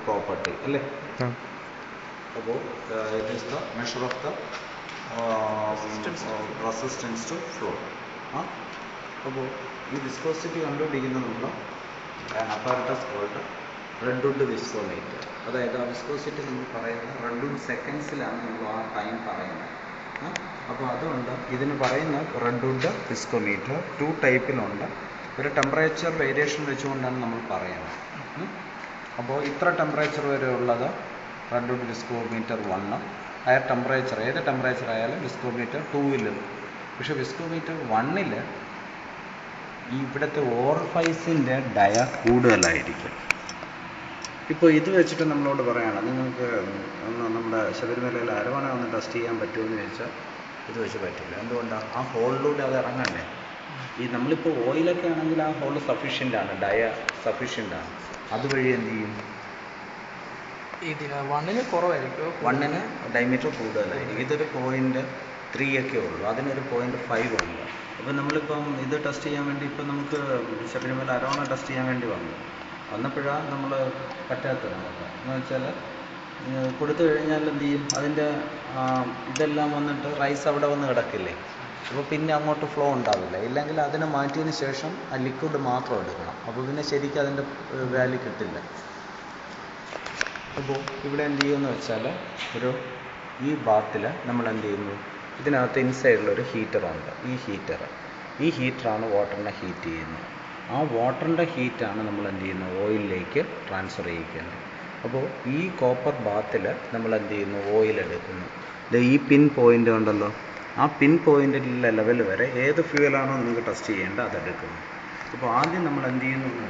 property. About it is the measure of the resistance to flow. About this viscosity കണ്ടുപിടിക്കുന്നതിനുള്ള an apparatus called Redwood viscometer. അതായത് ആ viscosity നമ്മൾ പറയുന്നത് redwood സെക്കൻഡ്സിലാണ് നമ്മൾ ആ time പറയുന്നത്. അപ്പോൾ അതുകൊണ്ട് ഇതിന് പറയുന്ന റെഡ്വുഡ് വിസ്കോമീറ്റർ 2 ടൈപ്പിലുണ്ട്. ഒരു ടെമ്പറേച്ചർ വേരിയേഷൻ വെച്ചുകൊണ്ടാണ് നമ്മൾ പറയുന്നത്. അപ്പോൾ ഇത്ര ടെമ്പറേച്ചർ വരെ ഉള്ളത് റെഡ്വുഡ് വിസ്കോമീറ്റർ 1, ഹയർ ടെമ്പറേച്ചർ ഏത് ടെമ്പറേച്ചർ ആയാലും വിസ്കോമീറ്റർ 2 പക്ഷേ വിസ്കോമീറ്റർ 1 ഇവിടുത്തെ ഓർഫൈസിൻ്റെ ഡയ കൂടുതലായിരിക്കും. ഇപ്പോൾ ഇത് വെച്ചിട്ട് നമ്മളോട് പറയുകയാണ് നിങ്ങൾക്ക് ഒന്ന് നമ്മുടെ ശബരിമലയിൽ അരവണ ഒന്ന് ടെസ്റ്റ് ചെയ്യാൻ പറ്റുമോ എന്ന് ചോദിച്ചാൽ ഇത് വെച്ച് പറ്റില്ല. എന്തുകൊണ്ടാണ്? ആ ഹോളിലൂടെ അത് ഇറങ്ങണ്ടേ. ഈ നമ്മളിപ്പോൾ ഓയിലൊക്കെ ആണെങ്കിൽ ആ ഹോൾ സഫീഷ്യൻ്റാണ്, ഡയ സഫീഷ്യൻ്റാണ്. അതുവഴി എന്ത് ചെയ്യും? വണ്ണിന് കുറവായിരിക്കും, 1 ഡയമീറ്റർ കൂടുതലായിരിക്കും. ഇതൊരു 0.3 ഒക്കെ ഉള്ളൂ, അതിനൊരു 0.5 ഉണ്ട്. അപ്പോൾ നമ്മളിപ്പം ഇത് ടെസ്റ്റ് ചെയ്യാൻ വേണ്ടി ഇപ്പം നമുക്ക് ശബരിമല അരവണ ടെസ്റ്റ് ചെയ്യാൻ വേണ്ടി വന്നപ്പോഴാണ് നമ്മൾ പറ്റാത്തത്. നമുക്ക് എന്ന് വെച്ചാൽ കൊടുത്തു കഴിഞ്ഞാൽ എന്ത് ചെയ്യും? അതിൻ്റെ ഇതെല്ലാം വന്നിട്ട് റൈസ് അവിടെ വന്ന് കിടക്കില്ലേ. അപ്പോൾ പിന്നെ അങ്ങോട്ട് ഫ്ലോ ഉണ്ടാവില്ല. ഇല്ലെങ്കിൽ അതിനെ മാറ്റിയതിന് ശേഷം ആ ലിക്വിഡ് മാത്രം എടുക്കണം. അപ്പോൾ പിന്നെ ശരിക്കും അതിൻ്റെ വാല്യൂ കിട്ടില്ല. അപ്പോൾ ഇവിടെ എന്ത് ചെയ്യുമെന്ന് വെച്ചാൽ ഈ ബാത്തിൽ നമ്മൾ എന്ത് ചെയ്യുന്നു? ഇതിനകത്ത് ഇൻസൈഡിലൊരു ഹീറ്ററുണ്ട്. ഈ ഹീറ്ററാണ് വാട്ടറിനെ ഹീറ്റ് ചെയ്യുന്നത്. ആ വാട്ടറിൻ്റെ ഹീറ്റാണ് നമ്മൾ എന്ത് ചെയ്യുന്നത്? ഓയിലിലേക്ക് ട്രാൻസ്ഫർ ചെയ്യിക്കുന്നത്. അപ്പോൾ ഈ കോപ്പർ ബാത്തിൽ നമ്മൾ എന്ത് ചെയ്യുന്നു? ഓയിൽ എടുക്കുന്നു. ഈ പിൻ പോയിൻ്റ് ഉണ്ടല്ലോ, ആ പിൻ പോയിൻ്റിലെ ലെവൽ വരെ ഏത് ഫ്യൂവലാണോ നിങ്ങൾക്ക് ടെസ്റ്റ് ചെയ്യേണ്ടത് അതെടുക്കുന്നു. അപ്പോൾ ആദ്യം നമ്മൾ എന്ത് ചെയ്യുന്നു?